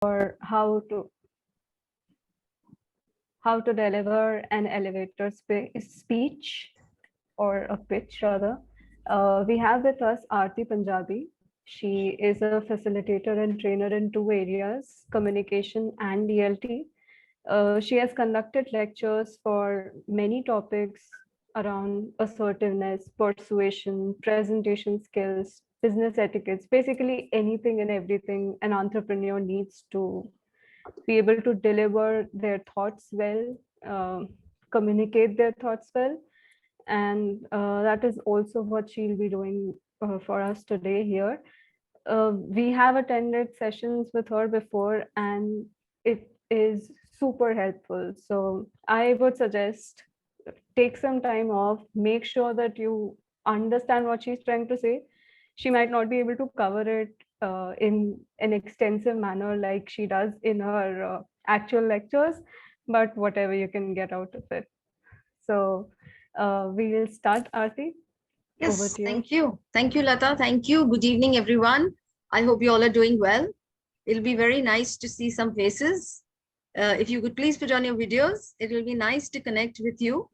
or how to deliver an elevator speech or a pitch rather. We have with us Aarti Punjabi. She is a facilitator and trainer in two areas, communication and DLT. She has conducted lectures for many topics around assertiveness, persuasion, presentation skills, business etiquettes, basically anything and everything an entrepreneur needs to be able to deliver their thoughts well, communicate their thoughts well. And that is also what she'll be doing for us today here. We have attended sessions with her before and it is super helpful. So I would suggest take some time off, make sure that you understand what she's trying to say. She might not be able to cover it in an extensive manner like she does in her actual lectures, but whatever you can get out of it. So we will start, Aarti. Over Yes, to you. thank you. Thank you, Lata. Thank you. Good evening, everyone. I hope you all are doing well. It'll be very nice to see some faces. If you could please put on your videos, it will be nice to connect with you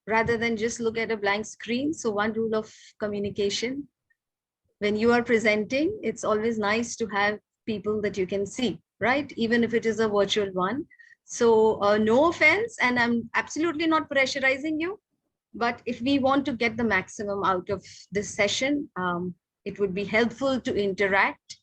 rather than just look at a blank screen. So one rule of communication, when you are presenting, it's always nice to have people that you can see, right? Even if it is a virtual one. So no offense, and I'm absolutely not pressurizing you. But if we want to get the maximum out of this session, it would be helpful to interact,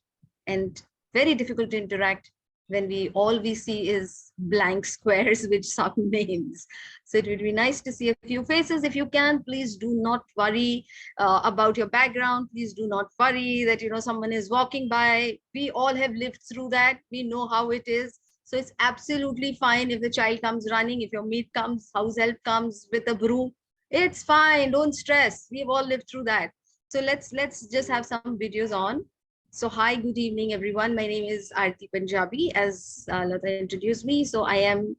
and very difficult to interact when all we see is blank squares with some names. So it would be nice to see a few faces. If you can, please do not worry about your background. Please do not worry that someone is walking by. We all have lived through that. We know how it is. So it's absolutely fine if the child comes running, if your maid comes, house help comes with a broom. It's fine, don't stress. We've all lived through that. So let's just have some videos on. So hi, good evening, everyone. My name is Aarti Punjabi, as Lata introduced me. So I am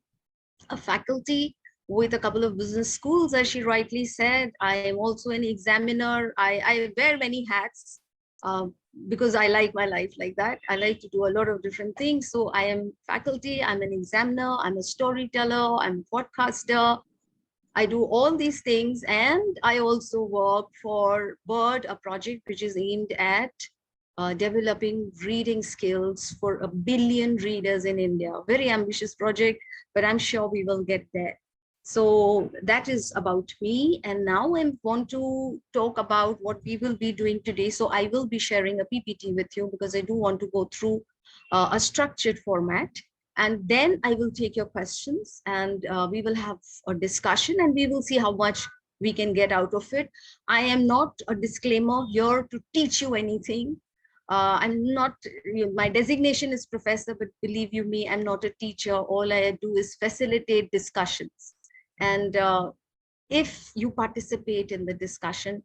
a faculty with a couple of business schools, as she rightly said. I am also an examiner. I wear many hats because I like my life like that. I like to do a lot of different things. So I am faculty, I'm an examiner, I'm a storyteller, I'm a podcaster. I do all these things, and I also work for Bird, a project which is aimed at developing reading skills for 1 billion readers in India. Very ambitious project, but I'm sure we will get there. So that is about me. And now I want to talk about what we will be doing today. So I will be sharing a PPT with you because I do want to go through a structured format. And then I will take your questions, and we will have a discussion, and we will see how much we can get out of it. I am not a disclaimer here to teach you anything. I'm not, my designation is professor, but believe you me, I'm not a teacher. All I do is facilitate discussions. And if you participate in the discussion,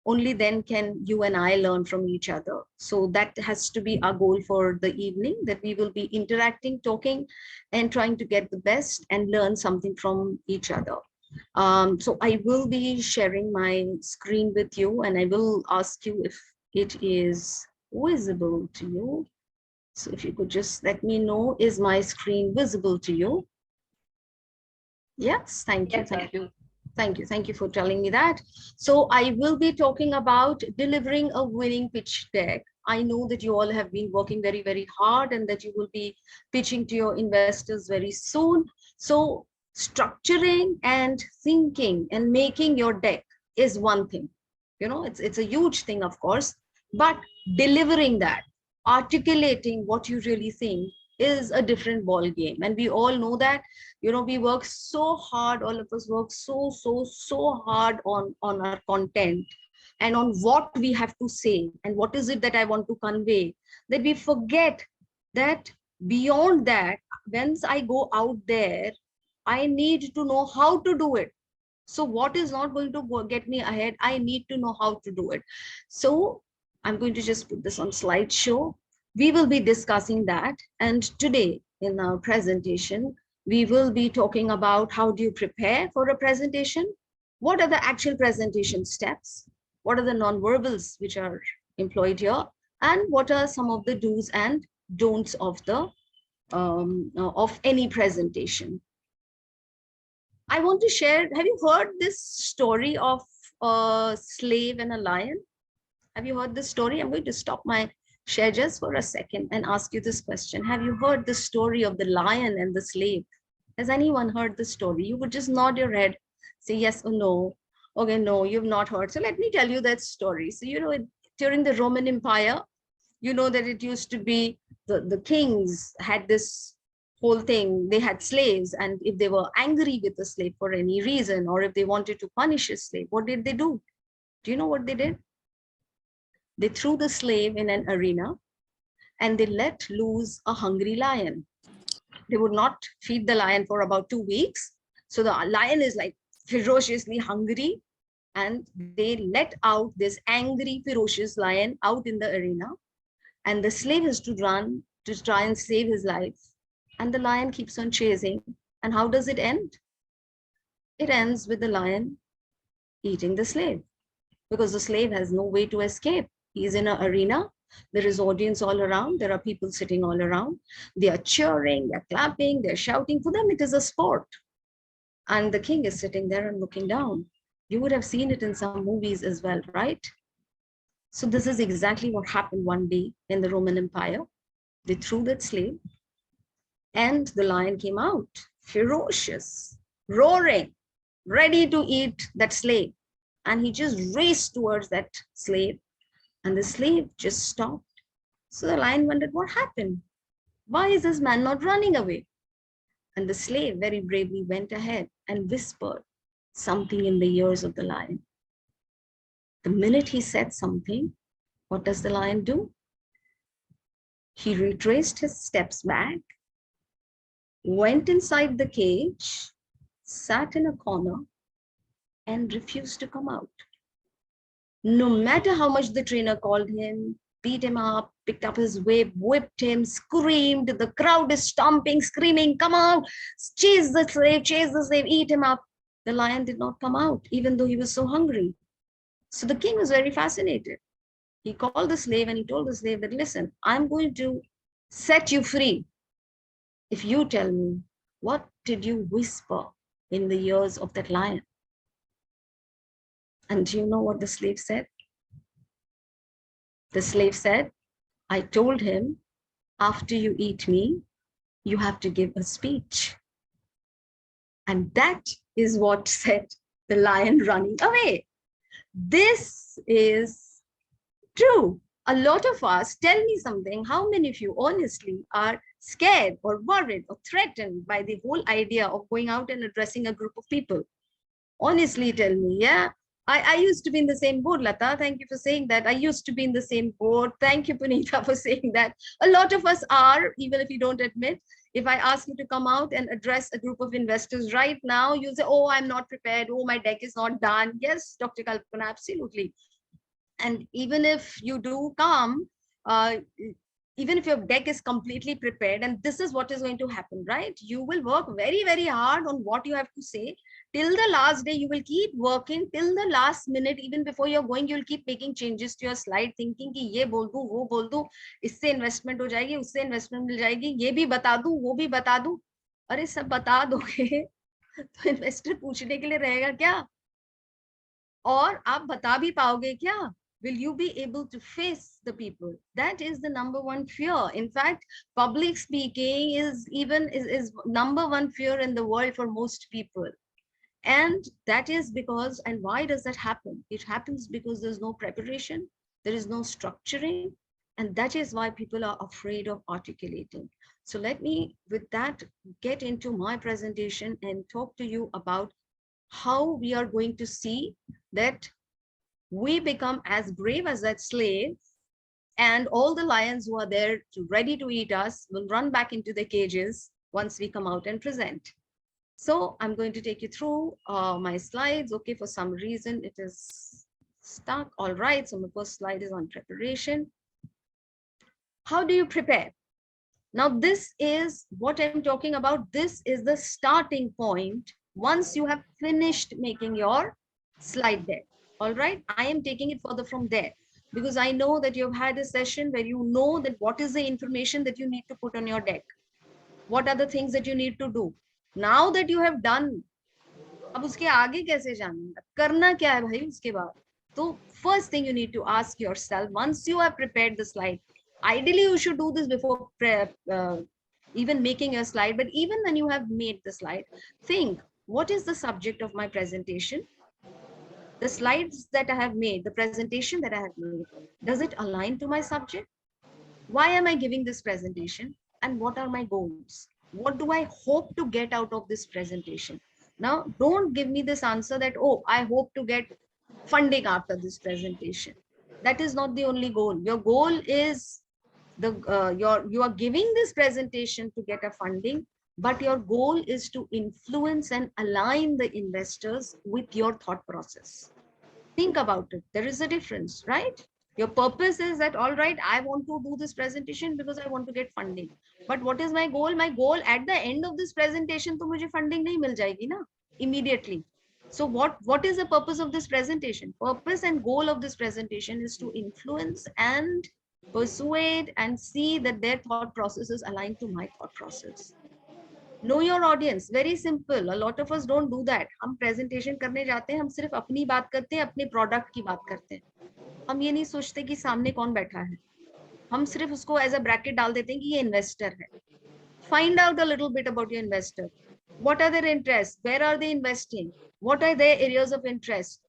only then can you and I learn from each other. So that has to be our goal for the evening, that we will be interacting, talking, and trying to get the best and learn something from each other. So I will be sharing my screen with you, and I will ask you if it is visible to you. So if you could just let me know, is my screen visible to you? Yes, thank you. Yes, Thank you. Thank you. Thank you for telling me that. So I will be talking about delivering a winning pitch deck. I know that you all have been working very, very hard, and that you will be pitching to your investors very soon. So structuring and thinking and making your deck is one thing. It's a huge thing, of course, but delivering that, articulating what you really think, is a different ball game. And we all know that. We work so hard, all of us work so hard on our content and on what we have to say and what is it that I want to convey, that we forget that beyond that, once I go out there, I need to know how to do it. So what is not going to get me ahead, I need to know how to do it. So I'm going to just put this on slideshow. We will be discussing that. And today in our presentation, we will be talking about how do you prepare for a presentation? What are the actual presentation steps? What are the non-verbals which are employed here? And what are some of the do's and don'ts of the of any presentation. I want to share, have you heard this story of a slave and a lion? Have you heard this story? I'm going to stop my share just for a second and ask you this question. Have you heard the story of the lion and the slave? Has anyone heard the story? You would just nod your head, say yes or no. Okay, no, you've not heard. So let me tell you that story. So, you know, during the Roman Empire, you know that it used to be the kings had this whole thing. They had slaves, and if they were angry with the slave for any reason, or if they wanted to punish a slave, what did they do? Do you know what they did? They threw the slave in an arena and they let loose a hungry lion. They would not feed the lion for about 2 weeks. So the lion is like ferociously hungry, and they let out this angry, ferocious lion out in the arena. And the slave has to run to try and save his life. And the lion keeps on chasing. And how does it end? It ends with the lion eating the slave, because the slave has no way to escape. He's in an arena. There is audience all around. There are people sitting all around. They are cheering, they're clapping, they're shouting. For them, it is a sport. And the king is sitting there and looking down. You would have seen it in some movies as well, right? So this is exactly what happened one day in the Roman Empire. They threw that slave, and the lion came out, ferocious, roaring, ready to eat that slave. And he just raced towards that slave, and the slave just stopped. So the lion wondered, what happened? Why is this man not running away? And the slave very bravely went ahead and whispered something in the ears of the lion. The minute he said something, what does the lion do? He retraced his steps back, went inside the cage, sat in a corner, and refused to come out. No matter how much the trainer called him, beat him up, picked up his whip, whipped him, screamed, the crowd is stomping, screaming, come out, chase the slave, eat him up. The lion did not come out, even though he was so hungry. So the king was very fascinated. He called the slave and he told the slave that, listen, I'm going to set you free if you tell me, what did you whisper in the ears of that lion? And do you know what the slave said? The slave said, I told him, after you eat me, you have to give a speech. And that is what set the lion running away. This is true. A lot of us, tell me something, how many of you honestly are scared or worried or threatened by the whole idea of going out and addressing a group of people? Honestly, tell me, yeah. I used to be in the same boat, Lata. Thank you for saying that. I used to be in the same boat. Thank you, Punita, for saying that. A lot of us are, even if you don't admit. If I ask you to come out and address a group of investors right now, you say, oh, I'm not prepared. Oh, my deck is not done. Yes, Dr. Kalpana, absolutely. And even if you do come, even if your deck is completely prepared, and this is what is going to happen, right? You will work very, very hard on what you have to say. Till the last day, you will keep working till the last minute. Even before you're going, you'll keep making changes to your slide, thinking कि ये बोल दूं, वो बोल दूं, इससे investment हो जाएगी, उससे इन्वेस्टमेंट मिल जाएगी, ये भी बता दूं, वो भी बता दूं. अरे सब बता दोगे तो इन्वेस्टर पूछने के लिए रहेगा क्या? और आप बता भी पाओगे क्या? Will you be able to face the people? That is the number one fear. In fact, public speaking is number one fear in the world for most people. And that is because, and why does that happen? It happens because there's no preparation, there is no structuring, and that is why people are afraid of articulating. So let me, with that, get into my presentation and talk to you about how we are going to see that we become as brave as that slave, and all the lions who are there ready to eat us will run back into the cages once we come out and present. So I'm going to take you through my slides. Okay, for some reason it is stuck. All right, so my first slide is on preparation. How do you prepare? Now this is what I'm talking about. This is the starting point once you have finished making your slide deck. All right, I am taking it further from there because I know that you've had a session where you know that what is the information that you need to put on your deck. What are the things that you need to do? Now that you have done, अब उसके आगे कैसे जाना है, करना क्या है भाई उसके बाद? तो first thing you need to ask yourself, once you have prepared the slide, ideally you should do this before even making a slide, but even when you have made the slide, think, what is the subject of my presentation? The slides that I have made, the presentation that I have made, does it align to my subject? Why am I giving this presentation? And what are my goals? What do I hope to get out of this presentation? Now, don't give me this answer that, oh, I hope to get funding after this presentation. That is not the only goal. Your goal is you are giving this presentation to get a funding, but your goal is to influence and align the investors with your thought process. Think about it. There is a difference, right? Your purpose is that, all right, I want to do this presentation because I want to get funding. But what is my goal? My goal at the end of this presentation, to mujhe funding nahi mil jayegi na, immediately. So what is the purpose of this presentation? Purpose and goal of this presentation is to influence and persuade and see that their thought process is aligned to my thought process. Know your audience. Very simple. A lot of us don't do that. हम presentation करने जाते हैं, हम सिर्फ अपनी बात करते हैं, अपने product की बात करते हैं. हम ये नहीं सोचते कि सामने कौन बैठा है. हम सिर्फ उसको as a bracket डाल देते हैं कि ये investor है. Find out a little bit about your investor. What are their interests? Where are they investing? What are their areas of interest?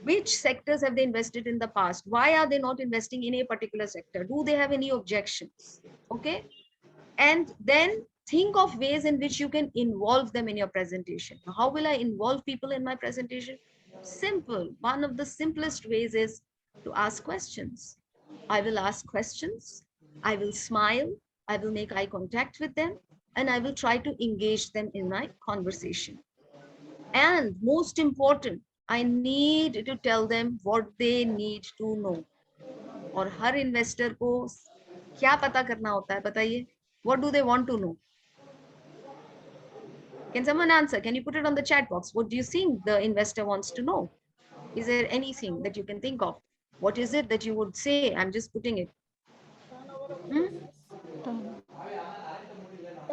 Which sectors have they invested in the past? Why are they not investing in a particular sector? Do they have any objections? Okay. And then think of ways in which you can involve them in your presentation. How will I involve people in my presentation? Simple. One of the simplest ways is to ask questions. I will ask questions. I will smile. I will make eye contact with them. And I will try to engage them in my conversation. And most important, I need to tell them what they need to know. और हर investor को क्या पता करना होता है, बताइए? What do they want to know? Can someone answer? Can you put it on the chat box? What do you think the investor wants to know? Is there anything that you can think of? What is it that you would say? I'm just putting it.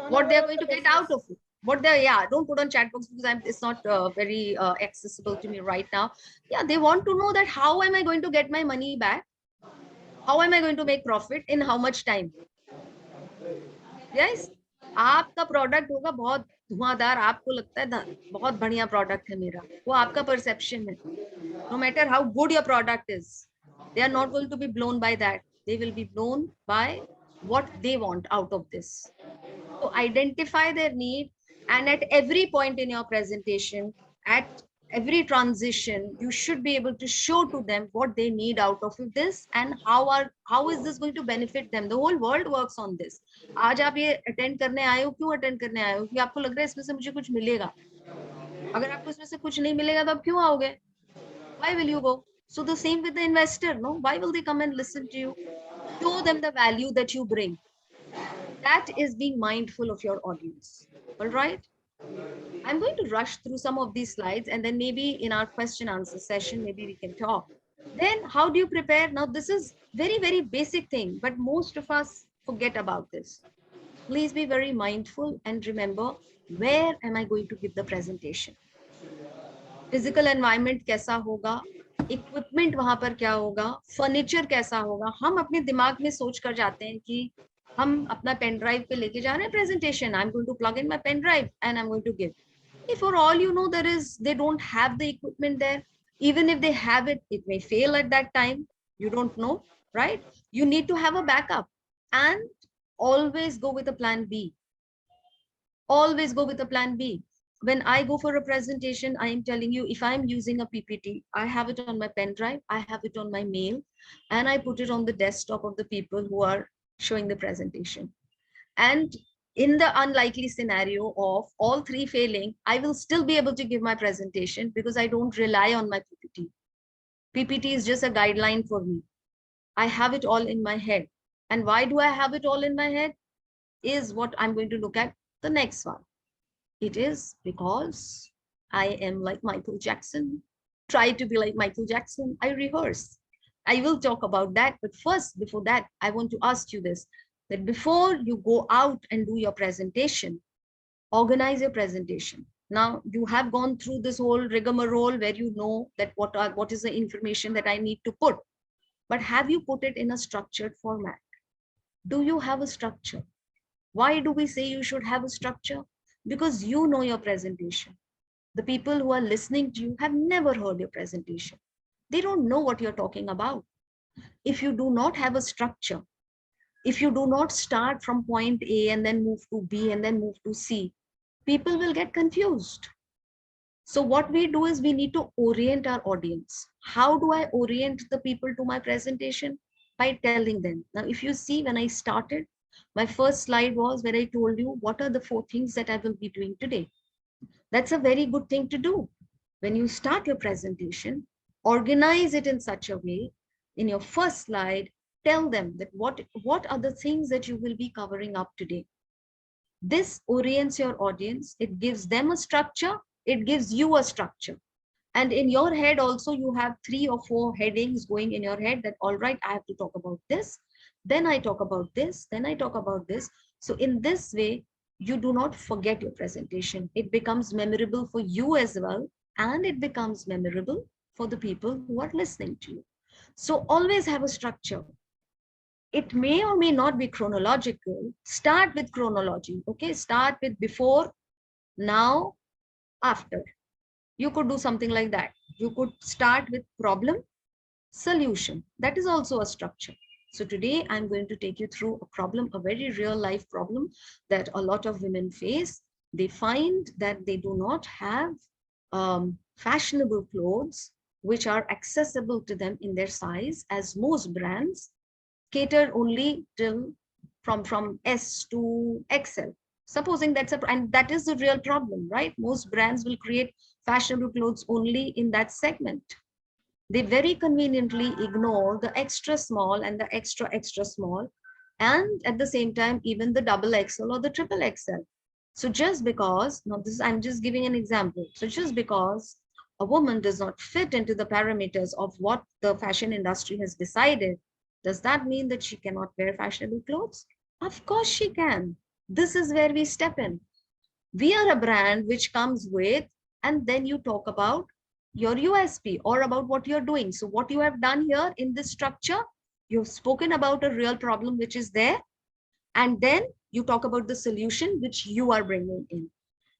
What they're going to get out of it. What they, yeah, don't put on chat box because it's not very accessible to me right now. Yeah, they want to know that how am I going to get my money back? How am I going to make profit in how much time? Yes, आपका product होगा बहुत धुआंधार, आपको लगता है बहुत बढ़िया product है मेरा, वो आपका परसेप्शन है. No matter how good your product is, they are not going to be blown by that. They will be blown by what they want out of this. So identify their need, and at every point in your presentation, at every transition, you should be able to show to them what they need out of this and how is this going to benefit them. The whole world works on this. आज आप ये attend करने आए हो, क्यों attend करने आए हो? कि आपको लग रहा है इसमें से मुझे कुछ मिलेगा. अगर आपको इसमें से कुछ नहीं मिलेगा तो आप क्यों आओगे? Why will you go? So the same with the investor, no? Why will they come and listen to you? Show them the value that you bring. That is being mindful of your audience. All right. I'm going to rush through some of these slides, and then maybe in our question answer session, maybe we can talk. Then how do you prepare? Now, this is very, very basic thing, but most of us forget about this. Please be very mindful and remember, where am I going to give the presentation? Physical environment कैसा होगा? Equipment वहां पर क्या होगा? Furniture कैसा होगा? हम अपने दिमाग में सोच कर जाते हैं कि हम अपना पेन ड्राइव पे लेके जा रहे हैं presentation. I'm going to plug in my pen drive and I'm going to give. If for all you know, they don't have the equipment there. Even if they have it, it may fail at that time. You don't know, right? You need to have a backup and always go with a plan B. Always go with a plan B. When I go for a presentation, I am telling you, if I'm using a PPT, I have it on my pen drive, I have it on my mail, and I put it on the desktop of the people who are showing the presentation. And in the unlikely scenario of all three failing, I will still be able to give my presentation because I don't rely on my PPT. PPT is just a guideline for me. I have it all in my head. And why do I have it all in my head? Is what I'm going to look at the next one. It is because I am like Michael Jackson. Try to be like Michael Jackson. I rehearse. I will talk about that. But first, before that, I want to ask you this. that before you go out and do your presentation, organize your presentation. Now you have gone through this whole rigmarole where you know that what is the information that I need to put, but have you put it in a structured format? Do you have a structure? Why do we say you should have a structure? Because you know your presentation. The people who are listening to you have never heard your presentation. They don't know what you're talking about. If you do not have a structure, if you do not start from point A and then move to B and then move to C, people will get confused. So what we do is we need to orient our audience. How do I orient the people to my presentation? By telling them. Now, if you see, when I started, my first slide was where I told you what are the 4 things that I will be doing today. That's a very good thing to do. When you start your presentation, organize it in such a way, in your first slide, tell them that what are the things that you will be covering up today. This orients your audience. It gives them a structure. It gives you a structure. And in your head also, you have 3 or 4 headings going in your head that, all right, I have to talk about this. Then I talk about this. Then I talk about this. So in this way, you do not forget your presentation. It becomes memorable for you as well. And it becomes memorable for the people who are listening to you. So always have a structure. It may or may not be chronological. Start with chronology. Okay, start with before, now, after. You could do something like that. You could start with problem, solution. That is also a structure. So today I'm going to take you through a problem, a very real life problem that a lot of women face. They find that they do not have fashionable clothes which are accessible to them in their size, as most brands cater only till from S to XL. Supposing and that is the real problem, right? Most brands will create fashionable clothes only in that segment. They very conveniently ignore the extra small and the extra small, and at the same time, even the double XL or the triple XL. So just because, now this, I'm just giving an example. So just because a woman does not fit into the parameters of what the fashion industry has decided, does that mean that she cannot wear fashionable clothes? Of course she can. This is where we step in. We are a brand which comes with, and then you talk about your USP or about what you're doing. So what you have done here in this structure, you've spoken about a real problem which is there, and then you talk about the solution which you are bringing in.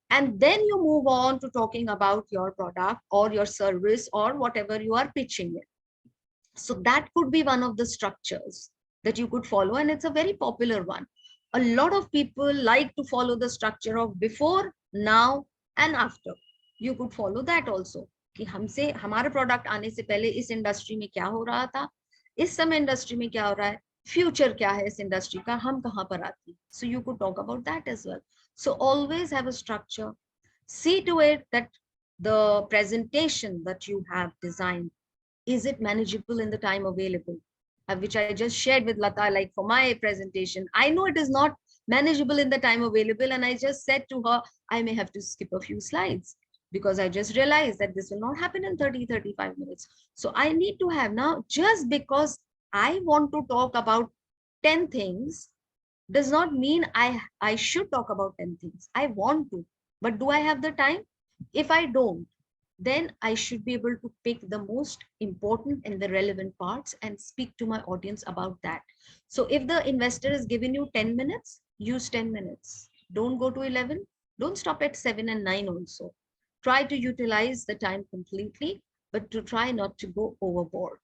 And then you move on to talking about your product or your service or whatever you are pitching it. So that could be one of the structures that you could follow, and it's a very popular one. A lot of people like to follow the structure of before, now, and after. You could follow that also. कि हमसे हमारा product आने से पहले इस industry में क्या हो रहा था, इस समय इंडस्ट्री में क्या हो रहा है, फ्यूचर क्या है इस इंडस्ट्री का, हम कहाँ पर आते हैं. So you could talk about that as well. So always have a structure. See to it that the presentation that you have designed, is it manageable in the time available? Which I just shared with Lata, like for my presentation, I know it is not manageable in the time available, and I just said to her, I may have to skip a few slides because I just realized that this will not happen in 30-35 minutes. So I need to have, now, just because I want to talk about 10 things does not mean I should talk about 10 things. I want to, but do I have the time? If I don't, then I should be able to pick the most important and the relevant parts and speak to my audience about that. So if the investor has given you 10 minutes, use 10 minutes. Don't go to 11. Don't stop at 7 and 9 also. Try to utilize the time completely, but to try not to go overboard.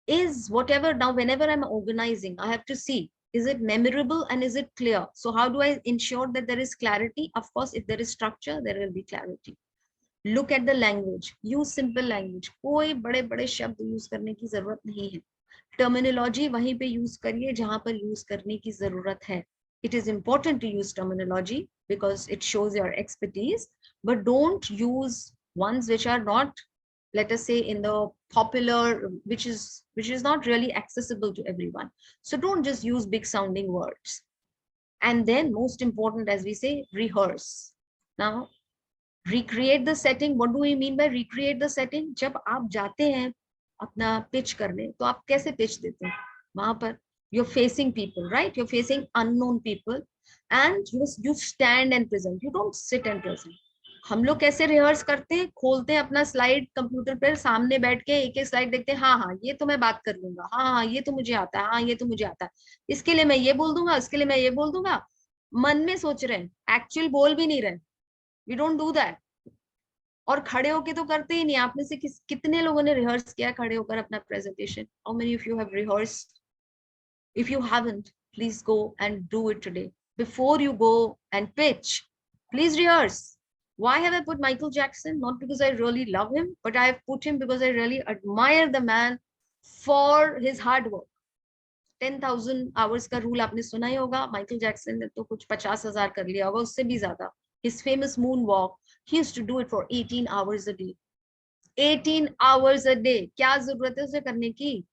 Is whatever, now whenever I'm organizing, I have to see, is it memorable and is it clear? So how do I ensure that there is clarity? Of course, if there is structure, there will be clarity. Look at the language. Use simple language. कोई बड़े बड़े शब्द use करने की जरूरत नहीं है. Terminology वहीं पे यूज करिए जहां पर यूज करने की जरूरत है. It is important to use terminology because it shows your expertise, but don't use ones which are not, let us say, in the popular, which is not really accessible to everyone. So don't just use big sounding words. And then most important, as we say, rehearse. Now, recreate the setting. What do we mean by recreate the setting? जब आप जाते हैं अपना pitch करने, तो आप कैसे pitch देते हैं? वहां पर You're facing people, right? You're facing unknown people, and you stand and present. You don't sit and present. हम लोग कैसे रिहर्स करते हैं, खोलते हैं अपना स्लाइड कंप्यूटर पर, सामने बैठ के एक एक स्लाइड देखते हैं, हाँ हाँ ये तो मैं बात कर लूंगा, हाँ हाँ ये तो मुझे आता है, हाँ ये तो मुझे आता है, इसके लिए मैं ये बोल दूंगा, इसके लिए मैं ये बोल दूंगा, मन में सोच रहे हैं, एक्चुअल बोल भी नहीं रहे. We don't do that. और खड़े होके तो करते ही नहीं. आप में से कितने लोगों ने रिहर्स किया खड़े होकर अपना presentation? How many of you have rehearsed? If you haven't, please go and do it today. Before you go and pitch, please rehearse. Why have I put Michael Jackson? Not because I really love him, but I have put him because I really admire the man for his hard work. 10,000 hours का rule आपने सुना ही होगा. Michael Jackson ने तो कुछ 50,000 कर लिया होगा, उससे भी ज्यादा. His famous moonwalk, he used to do it for 18 hours a day. 18 hours a day. क्या जरूरत है उसे करने की?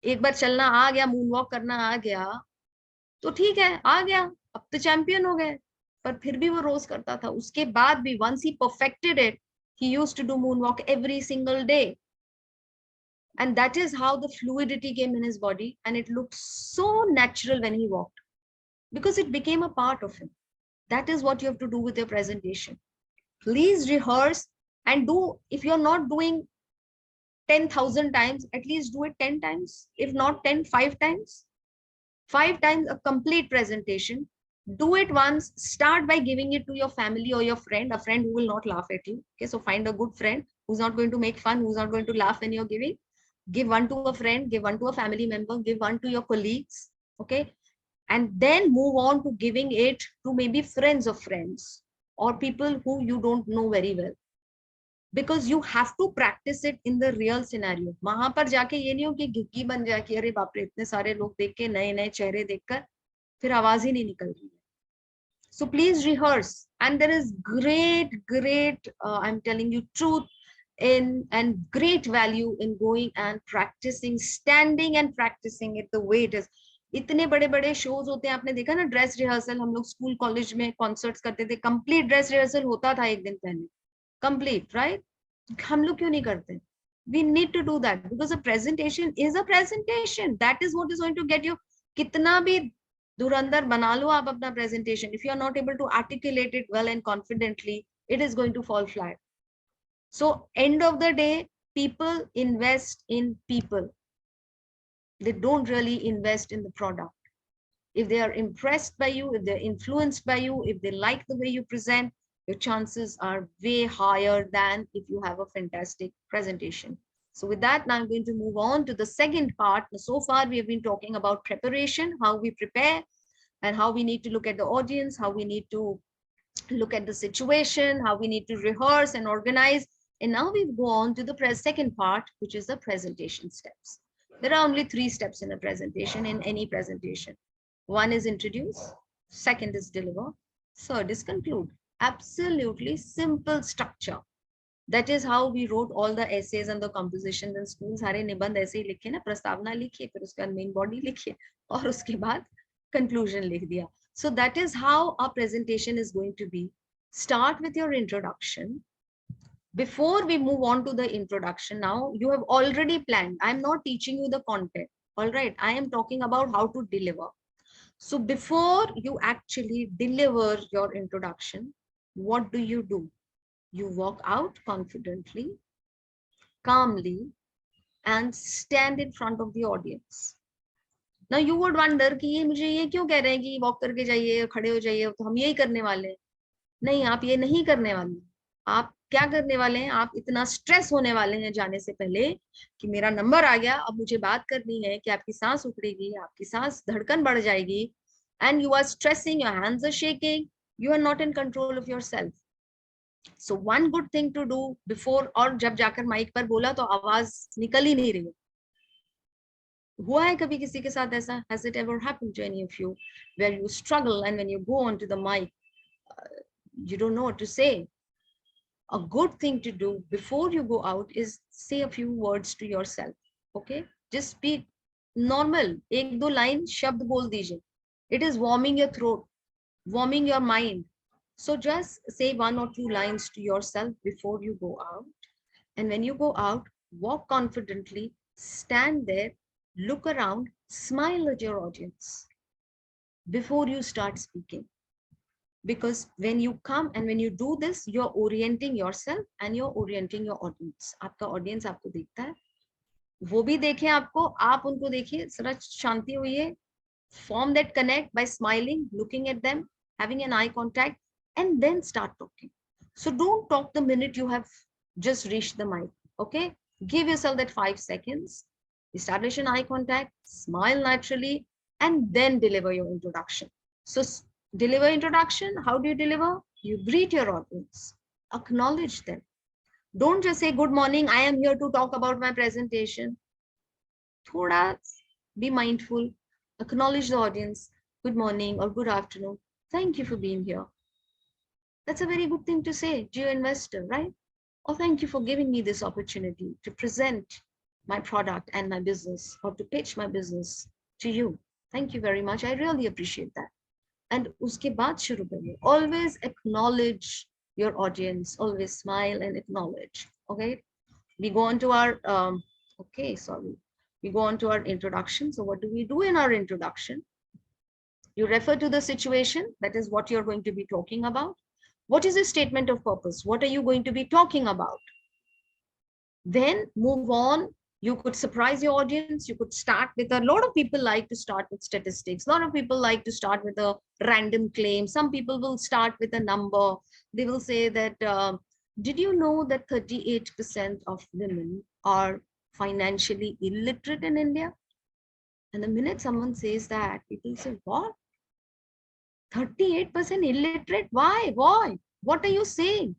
एक बार चलना आ गया, मून वॉक करना आ गया तो ठीक है, आ गया, अब तो चैंपियन हो गए. पर फिर भी वो रोज करता था. उसके बाद भी once he perfected it, he used to do moonwalk every single day. And that is how the fluidity came in his body, and it looked so natural when he walked, because it became a part of him. That is what you have to do with your presentation. Please rehearse and do. If you're not doing 10,000 times, at least do it 10 times. If not 10, 5 times. 5 times a complete presentation. Do it once. Start by giving it to your family or your friend, a friend who will not laugh at you. Okay, so find a good friend who's not going to make fun, who's not going to laugh when you're giving. Give one to a friend, give one to a family member, give one to your colleagues. Okay, and then move on to giving it to maybe friends of friends or people who you don't know very well. Because you have to practice it in the real scenario. वहां पर जाके ये नहीं हो कि घिग्गी बन जाए कि अरे बाप रे इतने सारे लोग देख के, नए नए चेहरे देखकर फिर आवाज ही नहीं निकल रही है. So please rehearse, and there is great I'm telling you truth in and great value in going and practicing, standing and practicing it the way it is. इतने बड़े बड़े शोज होते हैं, आपने देखा ना ड्रेस रिहर्सल, हम लोग स्कूल कॉलेज में कॉन्सर्ट्स करते थे, कंप्लीट ड्रेस रिहर्सल होता था एक दिन पहले, complete, right? हम लोग क्यों नहीं करते? We need to do that because a presentation is a presentation. That is what is going to get you. कितना भी धुरंधर बना लो आप अपना presentation, if you are not able to articulate it well and confidently, it is going to fall flat. So end of the day, people invest in people. They don't really invest in the product. If they are impressed by you, if they're influenced by you, if they like the way you present, your chances are way higher than if you have a fantastic presentation. So with that, now I'm going to move on to the second part. So far, we have been talking about preparation, how we prepare, and how we need to look at the audience, how we need to look at the situation, how we need to rehearse and organize. And now we go on to the second part, which is the presentation steps. There are only 3 steps in a presentation, in any presentation. One is introduce, second is deliver, third is conclude. Absolutely simple structure. That is how we wrote all the essays and the compositions in school. सारे निबंध ऐसे ही लिखे ना, प्रस्तावना लिखी, फिर उसके बाद main body लिखी, और उसके बाद conclusion लिख दिया. So that is how our presentation is going to be. Start with your introduction. Before we move on to the introduction, now you have already planned. I'm not teaching you the content. All right, I am talking about how to deliver. So before you actually deliver your introduction, what do? You walk out confidently, calmly, and stand in front of the audience. Now you would wonder कि ये मुझे ये क्यों कह रहे हैं कि walk करके जाइए, खड़े हो जाइए, तो हम यही करने वाले हैं. नहीं, आप ये नहीं करने वाले. आप क्या करने वाले हैं? आप इतना स्ट्रेस होने वाले हैं जाने से पहले कि मेरा नंबर आ गया, अब मुझे बात करनी है, कि आपकी सांस उखड़ेगी, आपकी सांस धड़कन बढ़ जाएगी, and you are stressing, your hands are shaking, you are not in control of yourself. So one good thing to do before, और जब जाकर माइक पर बोला तो आवाज निकल ही नहीं रही. हुआ है कभी किसी के साथ ऐसा? Has it ever happened to any of you where you struggle and when you go onto the mic, you don't know what to say? A good thing to do before you go out is say a few words to yourself. Okay, just speak normal. एक दो line शब्द बोल दीजिए. It is warming your throat, warming your mind. So just say 1 or 2 lines to yourself before you go out. And when you go out, walk confidently, stand there, look around, smile at your audience before you start speaking. Because when you come and when you do this, you're orienting yourself and you're orienting your audience. आपका audience आपको देखता है, वो भी देखें आपको, आप उनको देखिए, जरा शांति हुई है. Form that connect by smiling, looking at them, having an eye contact, and then start talking. So don't talk the minute you have just reached the mic. Okay, give yourself that 5 seconds, establish an eye contact, smile naturally, and then deliver your introduction. So deliver introduction. How do you deliver? You greet your audience, acknowledge them. Don't just say good morning, I am here to talk about my presentation. Thoda be mindful, acknowledge the audience, good morning or good afternoon, thank you for being here. That's a very good thing to say to your investor, right? Or thank you for giving me this opportunity to present my product and my business, or to pitch my business to you. Thank you very much, I really appreciate that. And uske baad shuru kariye. Always acknowledge your audience, always smile and acknowledge. Okay, we go on to our we go on to our introduction. So what do we do in our introduction? You refer to the situation, that is what you're going to be talking about. What is a statement of purpose? What are you going to be talking about? Then move on. You could surprise your audience. You could start with, a lot of people like to start with statistics. A lot of people like to start with a random claim. Some people will start with a number. They will say that, did you know that 38% of women are financially illiterate in India? And the minute someone says that, people say, what? 38% illiterate? Why? Why? What are you saying?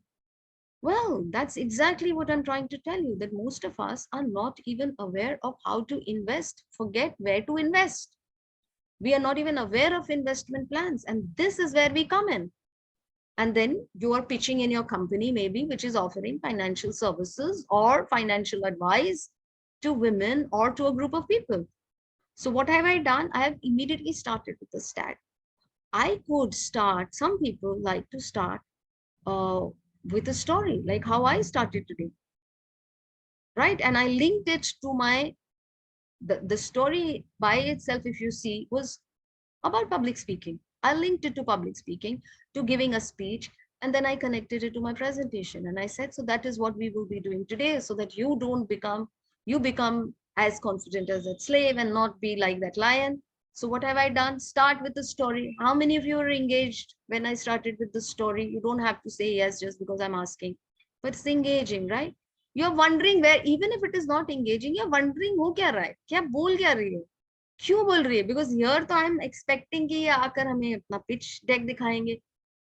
Well, that's exactly what I'm trying to tell you, that most of us are not even aware of how to invest, forget where to invest. We are not even aware of investment plans. And this is where we come in. And then you are pitching in your company, maybe, which is offering financial services or financial advice to women or to a group of people. So what have I done? I have immediately started with the stat. I could start, some people like to start with a story, like how I started today, right? And I linked it to my, the story by itself, if you see, was about public speaking. I linked it to public speaking, to giving a speech, and then I connected it to my presentation. And I said, so that is what we will be doing today, so that you don't become, you become as confident as that slave and not be like that lion. So what have I done? Start with the story. How many of you are engaged when I started with the story? You don't have to say yes just because I'm asking, but it's engaging, right? You're wondering where, even if it is not engaging, you're wondering ho kya raha hai, kya bol kya rahi hai, क्यों बोल रही है? Because here तो I'm expecting कि ये आकर हमें अपना pitch deck दिखाएंगे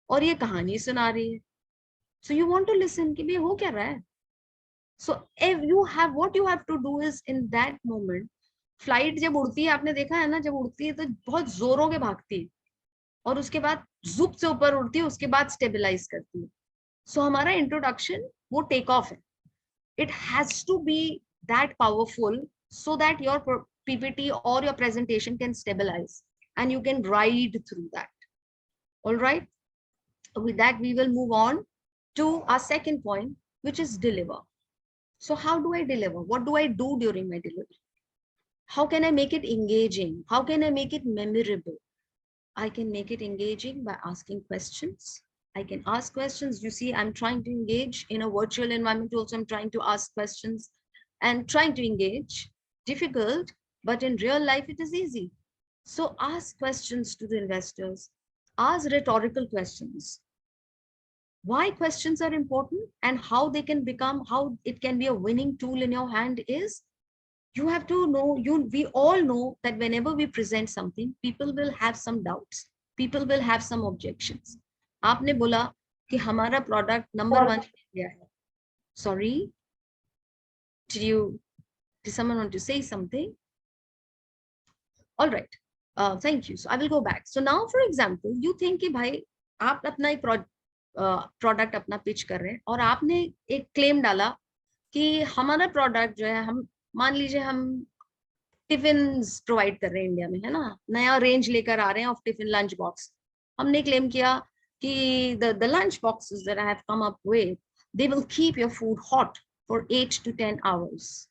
और ये कहानी सुना रही है. So you want to listen कि भाई हो क्या रहा है? So if you have, what you have to do is, in that moment, flight जब उड़ती है, आपने देखा है ना, जब उड़ती है तो बहुत जोरों के भागती है और उसके बाद जुप से ऊपर उड़ती है, उसके बाद स्टेबलाइज करती है. सो हमारा इंट्रोडक्शन वो टेक ऑफ है. It has to be that powerful so that your PPT or your presentation can stabilize and you can ride through that. All right. With that, we will move on to our second point, which is deliver. So how do I deliver? What do I do during my delivery? How can I make it engaging? How can I make it memorable? I can make it engaging by asking questions. I can ask questions. You see, I'm trying to engage in a virtual environment also. I'm trying to ask questions and trying to engage. Difficult, but in real life it is easy. So ask questions to the investors. Ask rhetorical questions. Why questions are important and how they can become, how it can be a winning tool in your hand is, you have to know, we all know that whenever we present something, people will have some doubts. People will have some objections. आपने बोला कि हमारा product number 1 India है. Sorry, did someone want to say something? All right. Thank you. So I will go back. So now, for example, you think कि भाई आप अपना एक प्रोडक्ट अपना पिच कर रहे हैं और आपने एक क्लेम डाला कि हमारा प्रोडक्ट जो है, हम मान लीजिए हम टिफिन प्रोवाइड कर रहे हैं इंडिया में, है ना, नया रेंज लेकर आ रहे हैं ऑफ टिफिन लंच बॉक्स. हमने क्लेम किया कि the lunch boxes that I have come up with, they will keep your food hot for 8 to 10 hours.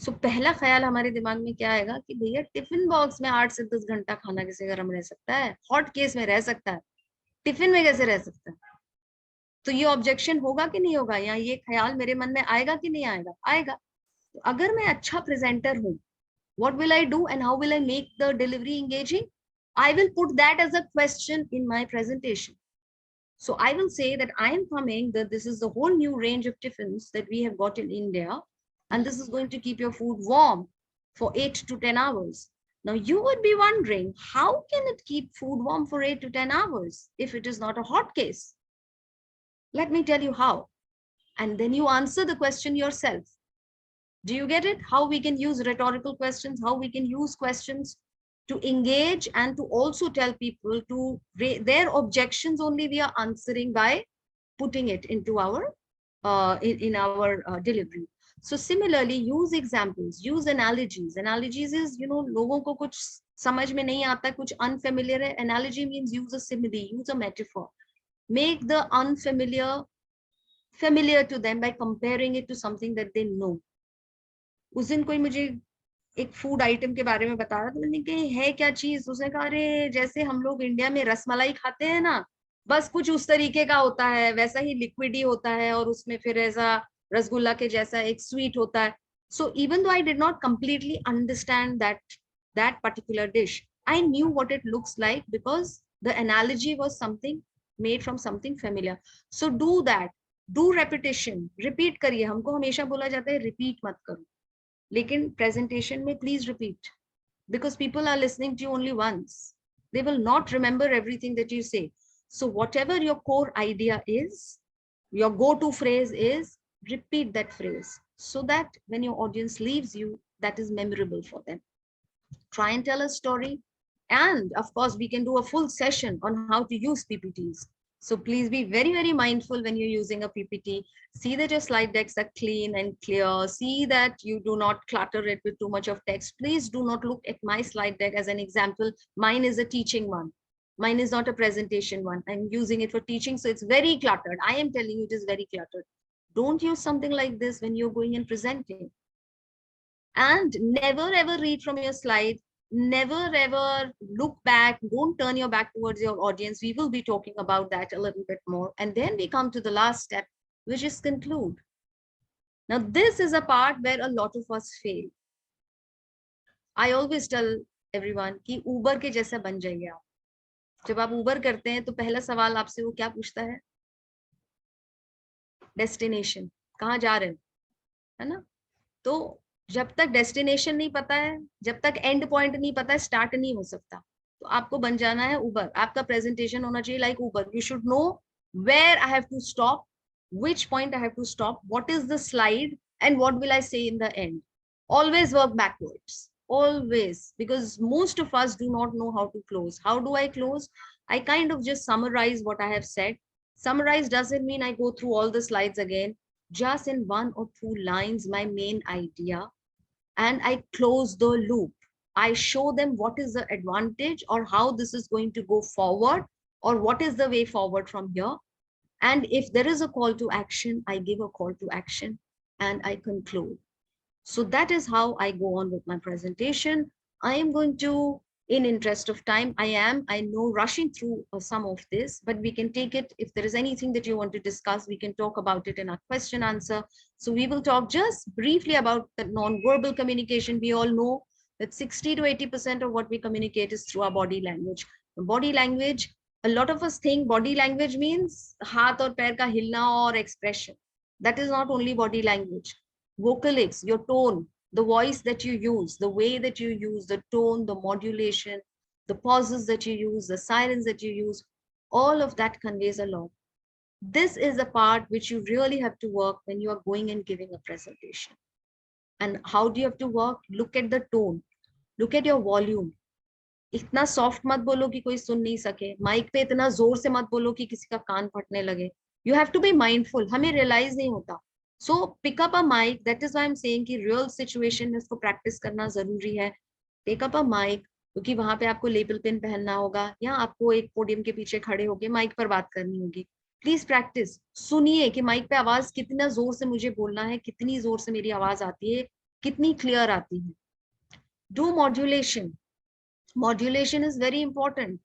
सो पहला ख्याल हमारे दिमाग में क्या आएगा कि भैया टिफिन बॉक्स में 8 से 10 घंटा खाना कैसे गर्म रह सकता है, हॉट केस में रह सकता है, टिफिन में कैसे रह सकता है। तो ये ऑब्जेक्शन होगा कि नहीं होगा, या ये ख्याल मेरे मन में आएगा कि नहीं आएगा, आएगा। तो अगर मैं अच्छा प्रेजेंटर हूँ, what will I do and how will I make the delivery engaging? I will put that as a question in my presentation. So I will say that I am coming, that this is the whole new range of tiffins that we have got in India, and this is going to keep your food warm for 8 to 10 hours. Now you would be wondering, how can it keep food warm for 8 to 10 hours if it is not a hot case? Let me tell you how. And then you answer the question yourself. Do you get it? How we can use rhetorical questions, how we can use questions to engage and to also tell people to their objections only we are answering by putting it into our in our delivery. So similarly, use examples, use analogies. Analogies is, you know, लोगों को कुछ समझ में नहीं आता, कुछ unfamiliar है. Analogy means use a simile, use a metaphor. Make the unfamiliar familiar to them by comparing it to something that they know. उस दिन कोई मुझे एक फूड आइटम के बारे में बता रहा था, मैंने कहा है क्या चीज, उसने कहा अरे जैसे हम लोग इंडिया में रसमलाई खाते हैं ना, बस कुछ उस तरीके का होता है, वैसा ही लिक्विड ही होता है, और उसमें फिर ऐसा रसगुल्ला के जैसा एक स्वीट होता है. So even though I did not completely understand that particular dish, I knew what it looks like because the analogy was something made from something familiar. So do that, do repetition, repeat करिए. हमको हमेशा बोला जाता है repeat मत करो, लेकिन presentation में please repeat, because people are listening to you only once. They will not remember everything that you say. So whatever your core idea is, your go-to phrase is, repeat that phrase so that when your audience leaves you, that is memorable for them. Try and tell a story. And of course, we can do a full session on how to use PPTs. So please be very, very mindful when you're using a PPT. See that your slide decks are clean and clear. See that you do not clutter it with too much of text. Please do not look at my slide deck as an example. Mine is a teaching one. Mine is not a presentation one. I'm using it for teaching, so it's very cluttered. I am telling you it is very cluttered. Don't use something like this when you're going and presenting. And never ever read from your slide. Never ever look back. Don't turn your back towards your audience. We will be talking about that a little bit more. And then we come to the last step, which is conclude. Now, this is a part where a lot of us fail. I always tell everyone कि Uber के जैसा बन जाइए आप. जब आप Uber करते हैं तो पहला सवाल आपसे वो क्या पूछता है? Destination, कहाँ जा रहे हैं, है ना? तो जब तक डेस्टिनेशन नहीं पता है, जब तक एंड पॉइंट नहीं पता है, स्टार्ट नहीं हो सकता. तो आपको बन जाना है उबर. आपका प्रेजेंटेशन होना चाहिए like Uber. You should know where I have to stop, which point I have to stop, what is the slide, and what will I say in the end. Always work backwards, always, because most of us do not know how to close. How do I close? I kind of just summarize what I have said. Summarize doesn't mean I go through all the slides again. Just in 1 or 2 lines, my main idea, and I close the loop. I show them what is the advantage or how this is going to go forward, or what is the way forward from here. And if there is a call to action, I give a call to action and I conclude. So that is how I go on with my presentation. I am going to, in interest of time, I know rushing through some of this, but we can take it. If there is anything that you want to discuss, we can talk about it in our question answer. So we will talk just briefly about the non-verbal communication. We all know that 60 to 80% of what we communicate is through our body language. Body language, a lot of us think body language means हाथ और पैर का हिलना और expression. That is not only body language. Vocalics, your tone, the voice that you use, the way that you use, the tone, the modulation, the pauses that you use, the silence that you use, all of that conveys a lot. This is a part which you really have to work when you are going and giving a presentation. And how do you have to work? Look at the tone, look at your volume. इतना soft मत बोलो कि कोई सुन नहीं सके, mic पे इतना जोर से मत बोलो कि किसी का कान फटने लगे. You have to be mindful. हमें रियलाइज नहीं होता. So pick up a mic. That is why I'm saying कि real situation में इसको प्रैक्टिस करना जरूरी है. Take up a mic, क्योंकि वहां पे आपको लेबल पेन पहनना होगा, या आपको एक पोडियम के पीछे खड़े होके माइक पर बात करनी होगी. Please practice. सुनिए कि माइक पे आवाज कितना जोर से मुझे बोलना है, कितनी जोर से मेरी आवाज आती है. कितनी क्लियर आती है. Do modulation. Modulation is very important.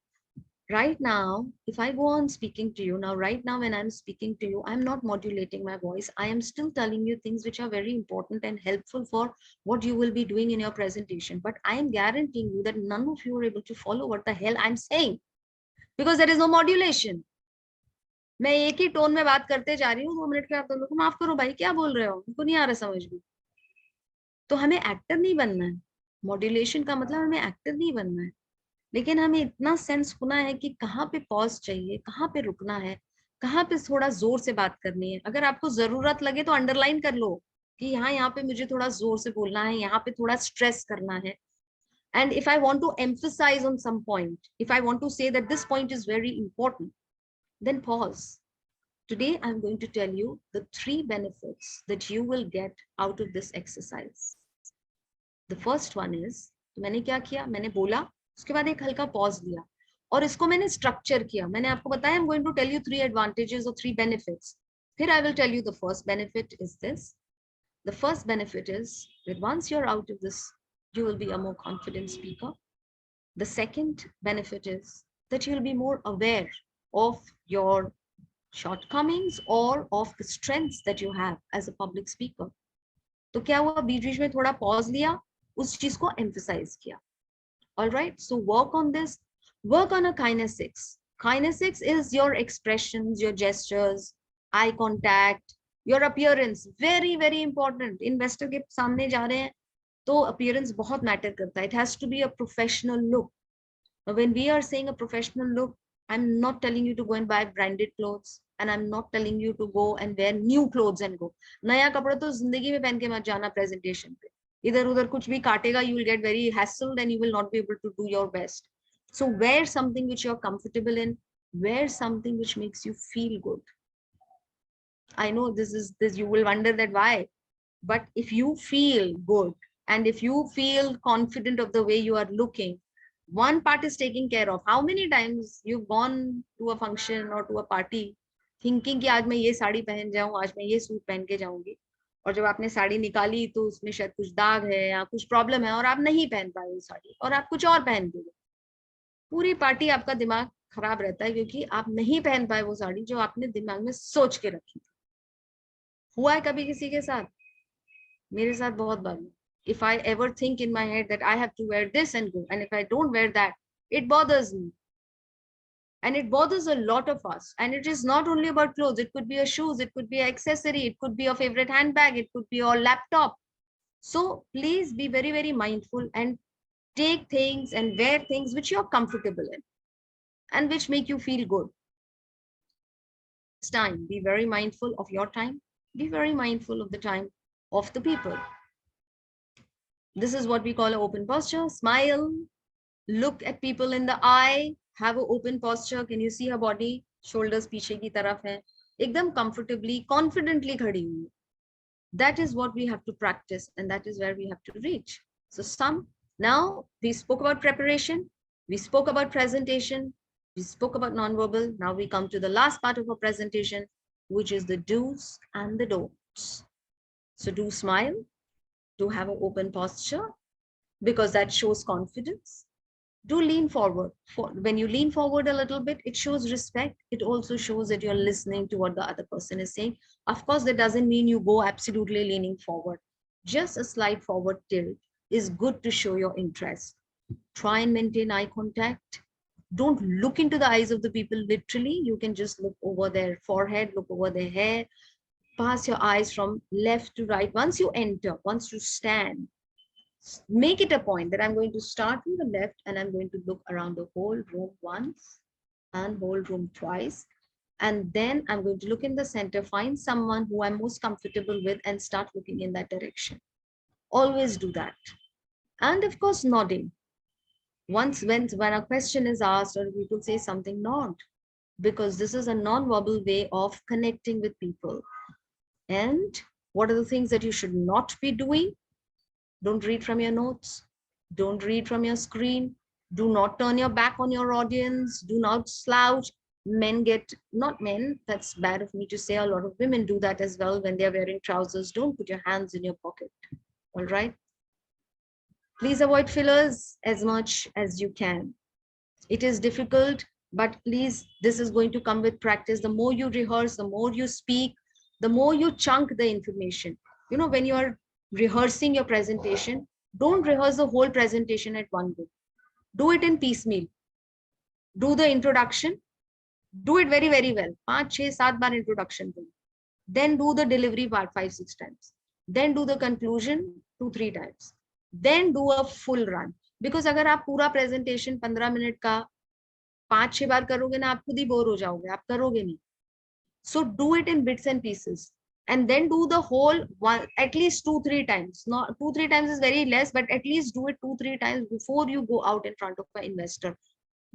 Right now, if I go on speaking to you now, right now when I'm speaking to you, I'm not modulating my voice. I am still telling you things which are very important and helpful for what you will be doing in your presentation. But I am guaranteeing you that none of you are able to follow what the hell I'm saying because there is no modulation. मैं एक ही tone में बात करते जा रही हूँ 2 minute के बाद तुम लोग माफ करो भाई क्या बोल रहे हो उनको नहीं आ रहा समझ में. तो हमें एक्टर नहीं बनना है. मॉड्यूलेशन का मतलब हमें एक्टर नहीं बनना है, लेकिन हमें इतना सेंस होना है कि कहाँ पे पॉज चाहिए, कहाँ पे रुकना है, कहाँ पे थोड़ा जोर से बात करनी है. अगर आपको जरूरत लगे तो अंडरलाइन कर लो कि यहाँ पे मुझे थोड़ा जोर से बोलना है, यहाँ पे थोड़ा स्ट्रेस करना है. And if I want to emphasize on some point, if I want to say that this point is very important, then pause. Today I'm going to tell you the 3 benefits that you will get out of this exercise. The first one is, मैंने क्या किया, मैंने बोला, उसके बाद एक हल्का pause लिया और इसको मैंने स्ट्रक्चर किया. मैंने आपको बताया I'm going to tell you 3 advantages or 3 benefits. फिर I will tell you the first benefit is this. The first benefit is that once you're out of this, you will be a more confident speaker. The second benefit is that you'll be more aware of your shortcomings or of the strengths that you have as a public speaker. तो क्या हुआ, बीच बीच में थोड़ा pause लिया, उस चीज को emphasize किया. All right, so work on this. Work on a kinesics. Kinesics is your expressions, your gestures, eye contact, your appearance. Very, very important. Investor के सामने जा रहे हैं तो appearance बहुत matter करता है. It has to be a professional look. When we are saying a professional look, I'm not telling you to go and buy branded clothes, and I'm not telling you to go and wear new clothes and go. नया कपड़ा तो जिंदगी में पहन के मत जाना presentation पे. इधर उधर कुछ भी काटेगा, you will get very hassled and you will not be able to do your best. So wear something which you're comfortable in. Wear something which makes you feel good. I know this. You will wonder that why, but if you feel good and if you feel confident of the way you are looking, one part is taken care of. How many times you've gone to a function or to a party thinking कि आज मैं ये साड़ी पहन जाऊं, आज मैं ये suit पहन के जाऊंगी, और जब आपने साड़ी निकाली तो उसमें शायद कुछ दाग है या कुछ प्रॉब्लम है और आप नहीं पहन पाए वो साड़ी और आप कुछ और पहन के गए. पूरी पार्टी आपका दिमाग खराब रहता है क्योंकि आप नहीं पहन पाए वो साड़ी जो आपने दिमाग में सोच के रखी. हुआ है कभी किसी के साथ? मेरे साथ बहुत बार. If I ever think in my head that I have to wear this and go, and if I don't wear that, it bothers me. And it bothers a lot of us. And it is not only about clothes. It could be a shoes, it could be an accessory, it could be your favorite handbag, it could be your laptop. So please be very, very mindful and take things and wear things which you're comfortable in and which make you feel good. It's time. Be very mindful of your time. Be very mindful of the time of the people. This is what we call an open posture. Smile, look at people in the eye, have an open posture. Can you see her body? Shoulders पीछे की तरफ है, एकदम comfortably, confidently खड़ी हुई. That is what we have to practice, and that is where we have to reach. So now we spoke about preparation, we spoke about presentation, we spoke about nonverbal. Now we come to the last part of our presentation, which is the do's and the don'ts. So do smile, do have an open posture, because that shows confidence. Do lean forward. When you lean forward a little bit, it shows respect. It also shows that you're listening to what the other person is saying. Of course, that doesn't mean you go absolutely leaning forward. Just a slight forward tilt is good to show your interest. Try and maintain eye contact. Don't look into the eyes of the people literally. You can just look over their forehead, look over their hair, pass your eyes from left to right. Once you enter, once you stand, make it a point that I'm going to start from the left and I'm going to look around the whole room once and whole room twice. And then I'm going to look in the center, find someone who I'm most comfortable with and start looking in that direction. Always do that. And of course, nodding. Once when a question is asked or people say something, nod, because this is a non-verbal way of connecting with people. And what are the things that you should not be doing? Don't read from your notes. Don't read from your screen. Do not turn your back on your audience. Do not slouch. Men get, not men, that's bad of me to say, a lot of women do that as well when they're wearing trousers. Don't put your hands in your pocket All right. Please avoid fillers as much as you can. It is difficult, but please, this is going to come with practice. The more you rehearse, the more you speak, the more you chunk the information. You know, when you are rehearsing your presentation, don't rehearse the whole presentation at one go. Do it in piecemeal. Do the introduction. Do it very, very well. 5, 6, 7 bar introduction. Then do the delivery part 5, 6 times. Then do the conclusion 2, 3 times. Then do a full run. Because अगर आप पूरा presentation 15 minute का 5, 6 बार करोगे ना, आप खुद ही bore हो जाओगे, आप करोगे नहीं. So do it in bits and pieces. And then do the whole one at least 2, 3 times. Not 2, 3 times is very less, but at least do it 2, 3 times before you go out in front of an investor.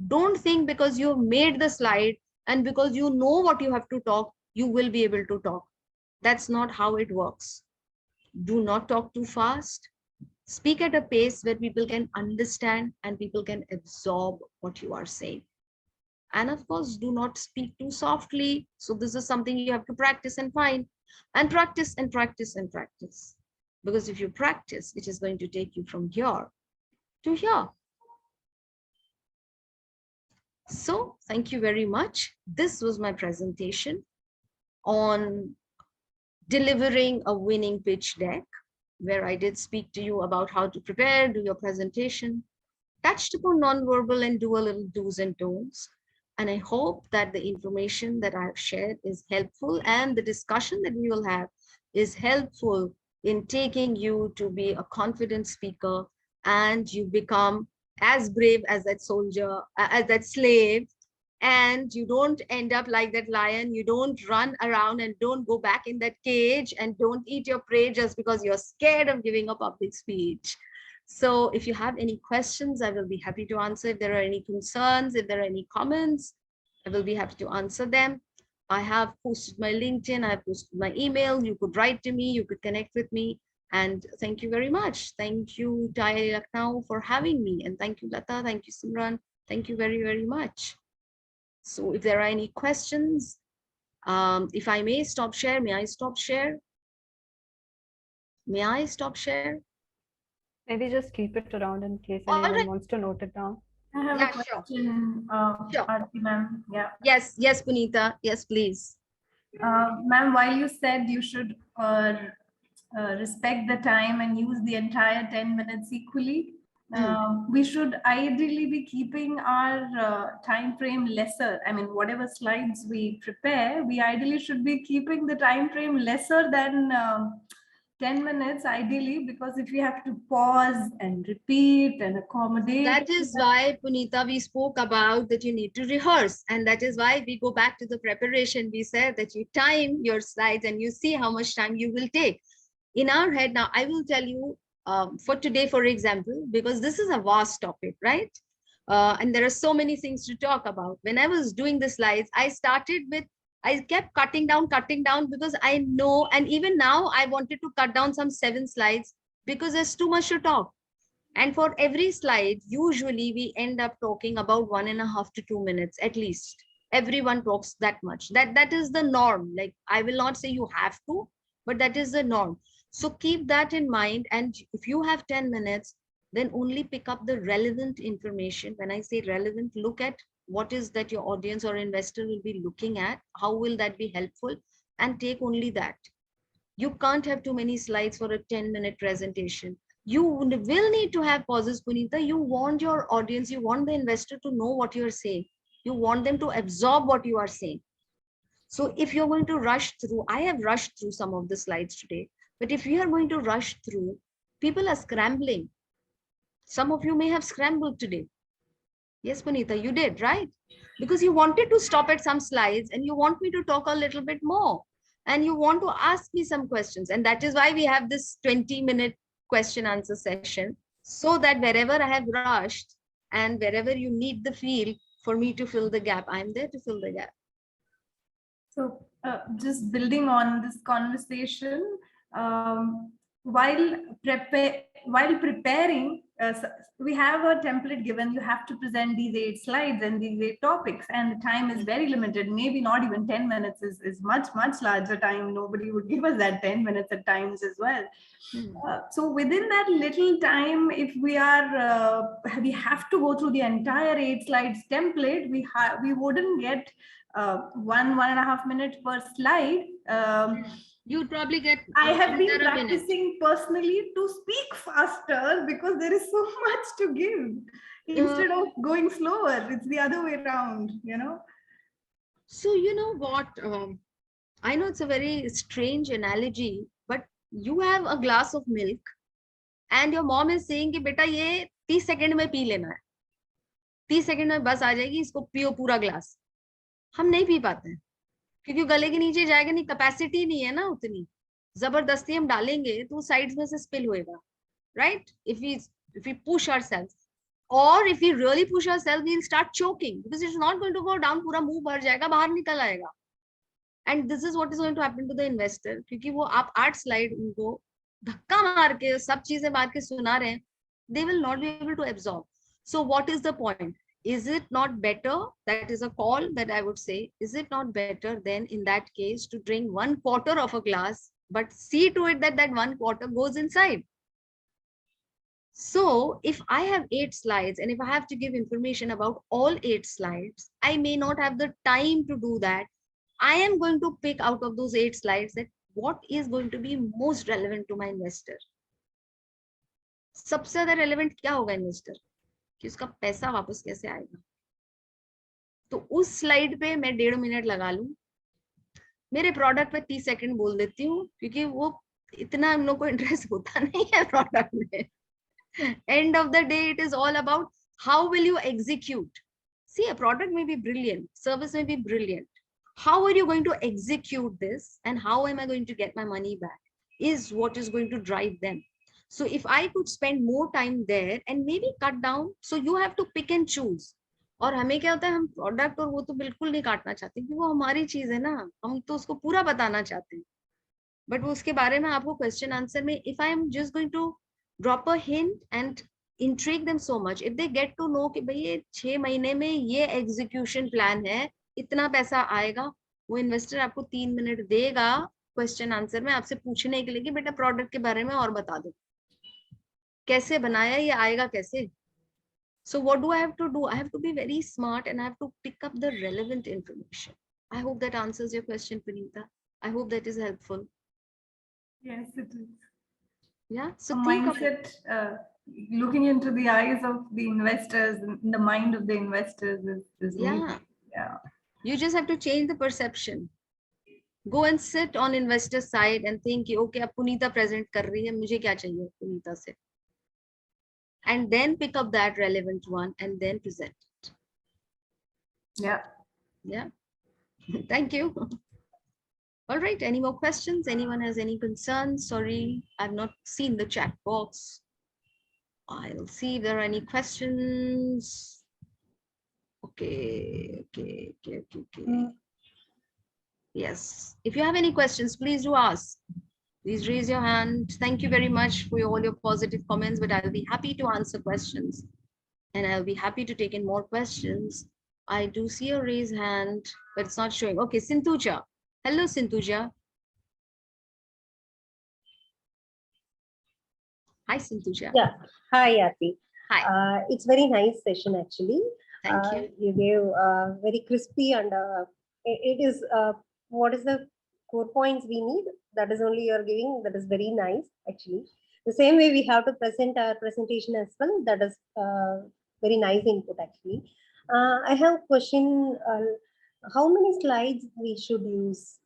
Don't think because you've made the slide and because you know what you have to talk, you will be able to talk. That's not how it works. Do not talk too fast. Speak at a pace where people can understand and people can absorb what you are saying. And of course, do not speak too softly. So this is something you have to practice and find, and practice and practice and practice. Because if you practice, it is going to take you from here to here. So thank you very much. This was my presentation on delivering a winning pitch deck, where I did speak to you about how to prepare, do your presentation, touched upon non-verbal and do a little do's and don'ts. And I hope that the information that I have shared is helpful, and the discussion that we will have is helpful in taking you to be a confident speaker, and you become as brave as that soldier, as that slave, and you don't end up like that lion. You don't run around and don't go back in that cage and don't eat your prey just because you're scared of giving a public speech. So if you have any questions, I will be happy to answer. If there are any concerns, if there are any comments, I will be happy to answer them. I have posted my LinkedIn, I have posted my email. You could write to me, you could connect with me. And thank you very much. Thank you, TiE Lucknow, for having me. And thank you, Lata. Thank you, Simran. Thank you very, very much. So if there are any questions, if I may stop share, may I stop share? May I stop share? Maybe just keep it around in case All anyone right. wants to note it down. I have Yeah, a sure. question, Sure. Aarti ma'am. Yeah. Yes, yes, Punita. Yes, please. Ma'am, while you said you should respect the time and use the entire 10 minutes equally, we should ideally be keeping our time frame lesser. I mean, whatever slides we prepare, we ideally should be keeping the time frame lesser than 10 minutes ideally, because if you have to pause and repeat and accommodate. That is why, Punita, we spoke about that you need to rehearse. And that is why we go back to the preparation. We said that you time your slides and you see how much time you will take. In our head, now I will tell you for today, for example, because this is a vast topic, right? And there are so many things to talk about. When I was doing the slides, I kept cutting down because I know, and even now I wanted to cut down some 7 slides because there's too much to talk. And for every slide, usually we end up talking about 1.5 to 2 minutes at least. Everyone talks that much. That is the norm. Like, I will not say you have to, but that is the norm. So keep that in mind. And if you have 10 minutes, then only pick up the relevant information. When I say relevant, look at what is that your audience or investor will be looking at. How will that be helpful? And take only that. You can't have too many slides for a 10-minute presentation. You will need to have pauses, Punita. You want your audience, you want the investor to know what you're saying. You want them to absorb what you are saying. So if you're going to rush through, I have rushed through some of the slides today, but if we are going to rush through, people are scrambling. Some of you may have scrambled today. Yes, Punita, you did, right? Because you wanted to stop at some slides and you want me to talk a little bit more. And you want to ask me some questions. And that is why we have this 20-minute question answer session, so that wherever I have rushed and wherever you need the field for me to fill the gap, I'm there to fill the gap. So just building on this conversation, while preparing, we have a template given. You have to present these 8 slides and these 8 topics, and the time is very limited. Maybe not even 10 minutes is much larger time. Nobody would give us that 10 minutes at times as well. So within that little time, if we have to go through the entire 8 slides template, we wouldn't get 1.5 minutes per slide. You'd probably get. I have been practicing personally to speak faster because there is so much to give. Instead of going slower, it's the other way around, you know. So you know what? I know it's a very strange analogy, but you have a glass of milk and your mom is saying कि बेटा ये 30 second में P लेना है, 30 second में बस आ जाएगी, इसको पियो पूरा ग्लास. हम नहीं पी पाते हैं क्योंकि गले के नीचे जाएगा नहीं, कैपेसिटी नहीं है ना उतनी. जबरदस्ती हम डालेंगे तो साइड्स में से स्पिल होएगा, right? If we push ourselves, or if we really push ourselves, we'll start choking because it's not going to go down. पूरा मुंह भर जाएगा, बाहर निकल आएगा. And this is what is going to happen to the investor, क्योंकि वो आप 8 स्लाइड उनको धक्का मार के सब चीजें मार के सुना रहे हैं, they will not be able to absorb. So what is the point? Is it not better? That is a call that I would say. Is it not better then in that case to drink 1/4 of a glass, but see to it that that 1/4 goes inside? So if I have 8 slides and if I have to give information about all 8 slides, I may not have the time to do that. I am going to pick out of those 8 slides that what is going to be most relevant to my investor. सबसे ज्यादा relevant क्या होगा investor? कि उसका पैसा वापस कैसे आएगा. तो उस स्लाइड पे मैं 1.5 मिनट लगा लूं, मेरे प्रोडक्ट पे 30 सेकंड बोल देती हूँ क्योंकि वो इतना हम लोग को इंटरेस्ट होता नहीं है प्रोडक्ट में. End of the day, it is all about how will you execute. See, a product may be brilliant, service may be brilliant. How are you going to execute this and how am I going to get my money back is what is going to drive them. So if I could spend more time there and maybe cut down, so you have to pick and choose. और हमें क्या होता है, हम product और वो तो बिल्कुल नहीं काटना चाहते क्योंकि वो हमारी चीज है ना, हम तो उसको पूरा बताना चाहते हैं. बट उसके बारे में आपको क्वेश्चन आंसर में if I am just going to drop a hint and intrigue them so much, if they get to know कि भाई ये 6 महीने में ये एग्जीक्यूशन प्लान है, इतना पैसा आएगा, वो इन्वेस्टर आपको 3 मिनट देगा क्वेश्चन आंसर में आपसे पूछने के लिए कि बेटा प्रोडक्ट के बारे में और बता दो, कैसे बनाया, ये आएगा कैसे. So what do I have to do? I have to be very smart and I have to pick up the relevant information. I hope that answers your question, Puneeta. I hope that is helpful. Yes, it is. Yeah. So mindset, looking into the eyes of the investors, the mind of the investors is yeah. Yeah. You just have to change the perception. Go and sit on investor side and think, okay, अब पुनीता present कर रही है, मुझे क्या चाहिए पुनीता से? And then pick up that relevant one and then present it. Yeah. Yeah. Thank you. All right. Any more questions? Anyone has any concerns? Sorry, I've not seen the chat box. I'll see if there are any questions. Okay. Yes. If you have any questions, please do ask. Please raise your hand. Thank you very much for all your positive comments, but I'll be happy to answer questions and I'll be happy to take in more questions. I do see a raised hand, but it's not showing. Okay, Sinthuja. Hello, Sinthuja. Hi, Sinthuja. Yeah. Hi, Aarti. Hi. It's very nice session, actually. Thank you. You gave very crispy and it is what is the core points we need. That is only you're giving. That is very nice, actually. The same way we have to present our presentation as well. That is very nice input, actually. I have a question. How many slides we should use?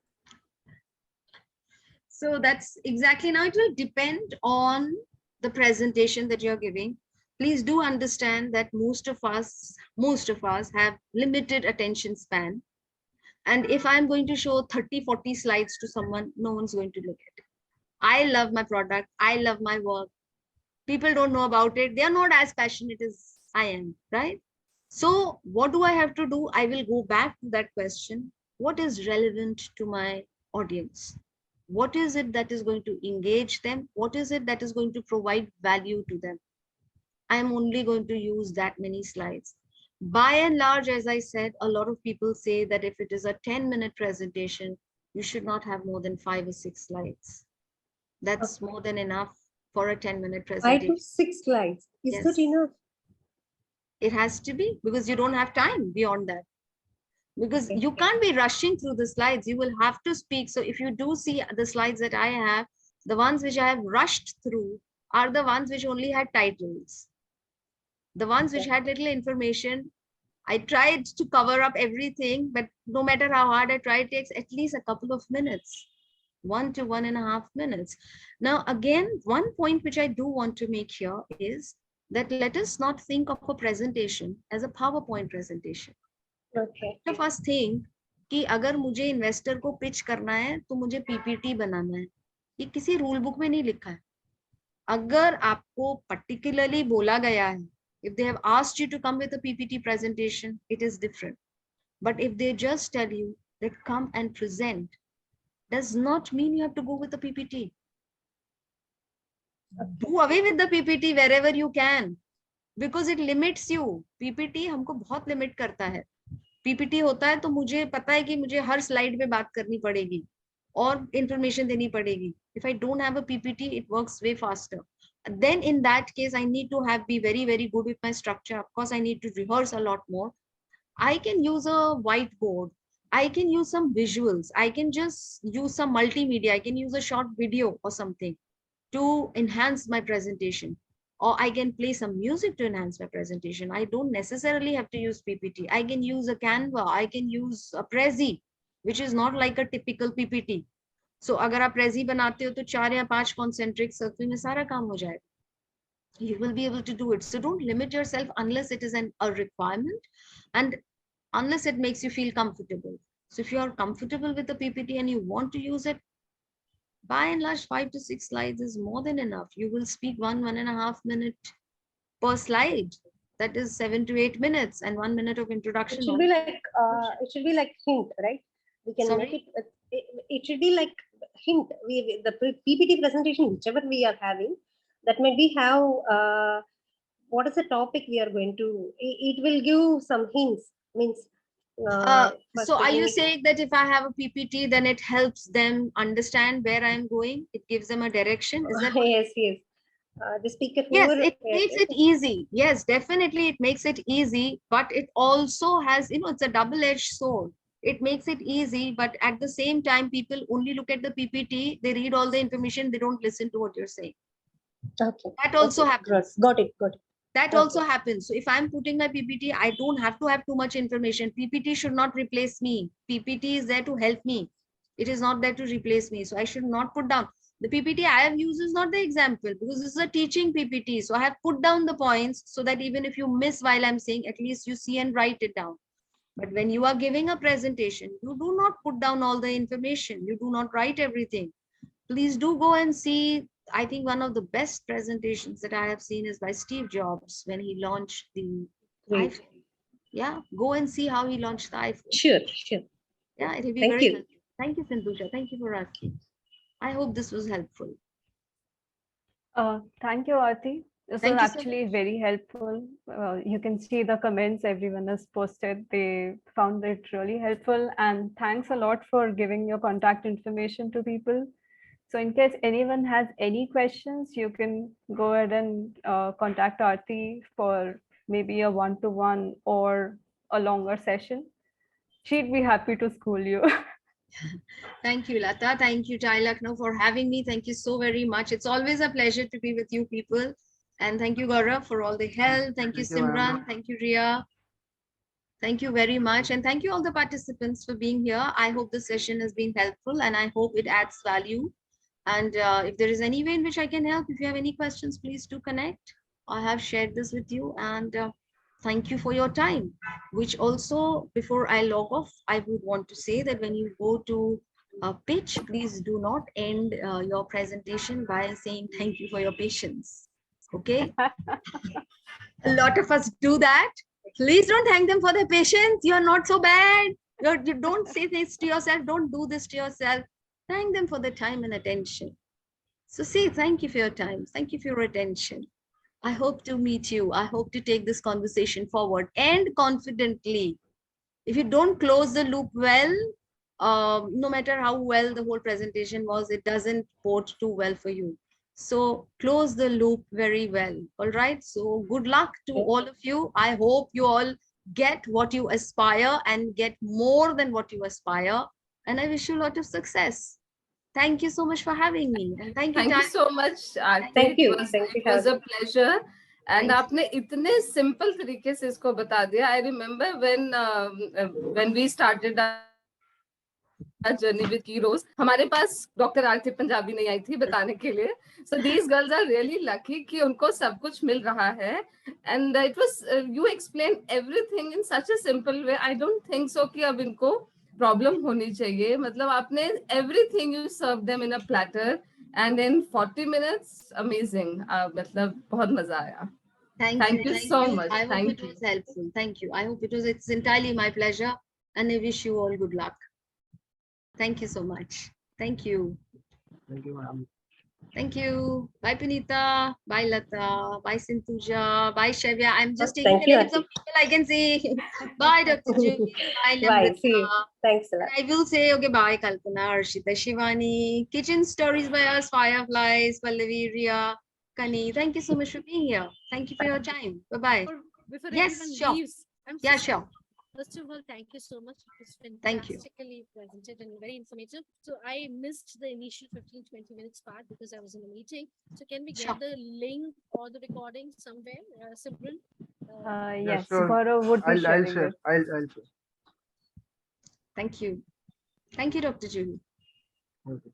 So that's exactly, now it will depend on the presentation that you're giving. Please do understand that most of us have limited attention span. And if I'm going to show 30-40 slides to someone, no one's going to look at it. I love my product. I love my work. People don't know about it. They're not as passionate as I am, right? So what do I have to do? I will go back to that question. What is relevant to my audience? What is it that is going to engage them? What is it that is going to provide value to them? I'm only going to use that many slides. By and large, as I said, a lot of people say that if it is a 10-minute presentation, you should not have more than 5 or 6 slides. That's more than enough for a 10-minute 5 presentation. to 6 slides. Is Yes. that enough? It has to be, because you don't have time beyond that. Because Okay. you can't be rushing through the slides. You will have to speak. So if you do see the slides that I have, the ones which I have rushed through are the ones which only had titles. The ones which had little information, I tried to cover up everything, but no matter how hard I try, it takes at least a couple of minutes, 1 to 1.5 minutes. Now, again, one point which I do want to make here is that let us not think of a presentation as a PowerPoint presentation. Okay. The first thing कि अगर मुझे investor को pitch करना है तो मुझे PPT बनाना है, ये किसी रूल बुक में नहीं लिखा है. अगर आपको particularly बोला गया है, if they have asked you to come with a PPT presentation, it is different. But if they just tell you that come and present, does not mean you have to go with the PPT. Do away with the PPT wherever you can, because it limits you. PPT हमको बहुत limit करता है. PPT होता है तो मुझे पता है कि मुझे हर स्लाइड में बात करनी पड़ेगी और information देनी पड़ेगी. If I don't have a PPT, it works way faster. Then in that case, I need to be very, very good with my structure. Of course, I need to rehearse a lot more. I can use a whiteboard. I can use some visuals. I can just use some multimedia. I can use a short video or something to enhance my presentation. Or I can play some music to enhance my presentation. I don't necessarily have to use PPT. I can use a Canva. I can use a Prezi, which is not like a typical PPT. So अगर आप Prezi बनाते हो तो 4 या 5 concentric circle में सारा काम हो जाएगा. You will be able to do it. So don't limit yourself unless it is a requirement and unless it makes you feel comfortable. So if you are comfortable with the PPT and you want to use it, by and large, 5 to 6 slides is more than enough. You will speak 1.5 minute per slide. That is 7 to 8 minutes and 1 minute of introduction. It should be like hint, right? We can Sorry? make it. It should be like hint. The PPT presentation, whichever we are having, that maybe have what is the topic we are going to. It will give some hints. Means. So are you saying that if I have a PPT, then it helps them understand where I am going? It gives them a direction? Is that Yes, yes. The speaker. Yes, it makes it easy. Yes, definitely it makes it easy, but it also has, it's a double-edged sword. It makes it easy, but at the same time, people only look at the PPT, they read all the information, they don't listen to what you're saying. Okay. That also happens. Got it. That also happens. So if I'm putting my PPT, I don't have to have too much information. PPT should not replace me. PPT is there to help me. It is not there to replace me. So I should not put down. The PPT I have used is not the example because this is a teaching PPT. So I have put down the points so that even if you miss while I'm saying, at least you see and write it down. But when you are giving a presentation, you do not put down all the information. You do not write everything. Please do go and see. I think one of the best presentations that I have seen is by Steve Jobs when he launched the iPhone. Yeah, go and see how he launched the iPhone. Sure. Yeah, it will be Thank very you. helpful. Thank you, Sindhusha. Thank you for asking. I hope this was helpful. Thank you, Aarti. This Thank was you so actually very helpful. You can see the comments everyone has posted. They found it really helpful. And thanks a lot for giving your contact information to people. So in case anyone has any questions, you can go ahead and contact Aarti for maybe a one-to-one or a longer session. She'd be happy to school you. Thank you, Lata. Thank you, TiE Lucknow, for having me. Thank you so very much. It's always a pleasure to be with you people. And thank you, Gaurav, for all the help. Thank you, Simran. Thank you, Ria. Thank you very much. And thank you all the participants for being here. I hope the session has been helpful and I hope it adds value. And if there is any way in which I can help, if you have any questions, please do connect. I have shared this with you and thank you for your time, which also before I log off, I would want to say that when you go to a pitch, please do not end your presentation by saying thank you for your patience. Okay. A lot of us do that. Please don't thank them for their patience. You're not so bad. You don't say this to yourself. Don't do this to yourself. Thank them for their time and attention. So say thank you for your time. Thank you for your attention. I hope to meet you. I hope to take this conversation forward and confidently. If you don't close the loop well, no matter how well the whole presentation was, it doesn't port too well for you. So close the loop very well. All right. So good luck to all of you. I hope you all get what you aspire and get more than what you aspire. And I wish you a lot of success. Thank you so much for having me. And thank you. Thank you so much, Aarti. Thank you. It was a pleasure. And आपने इतने simple तरीके से इसको बता दिया. I remember when we started our journey with Keeros, हमारे पास Dr. आरती पंजाबी नहीं आई थी बताने के लिए. So these girls are really lucky कि उनको सब कुछ मिल रहा है. And it was you explained everything in such a simple way. I don't think so कि अब इनको problem होनी चाहिए. मतलब आपने everything you served them in a platter. And in 40 minutes, amazing. मतलब बहुत मजा आया. Thank you so much. I hope it was helpful. Thank you. I hope it's entirely my pleasure. And I wish you all good luck. Thank you so much. Thank you. Thank you, ma'am. Thank you. Bye, Punita. Bye, Lata. Bye, Sintuja. Bye, Shevya. I'm just taking Thank the you, names of people I can see. Bye, Dr. Julie. Bye, Bye. See you. Namrata. Thanks a lot. I will say, okay, bye, Kalpana, Arshita, Shivani, Kitchen Stories by us, Fireflies, Pallavi, Ria, Kani. Thank you so much for being here. Thank you for your time. Bye-bye. Before Yes, everyone sure. leaves, I'm Yeah, so sure. First of all, thank you so much. It was Thank you. fantastically presented and very informative. So I missed the initial 15-20 minutes part because I was in a meeting. So can we get Sure. the link or the recording somewhere, Simran? Yes, sure. Gaurav would be I'll sharing share. it. I'll share. Thank you. Thank you, Dr. Julie. Okay.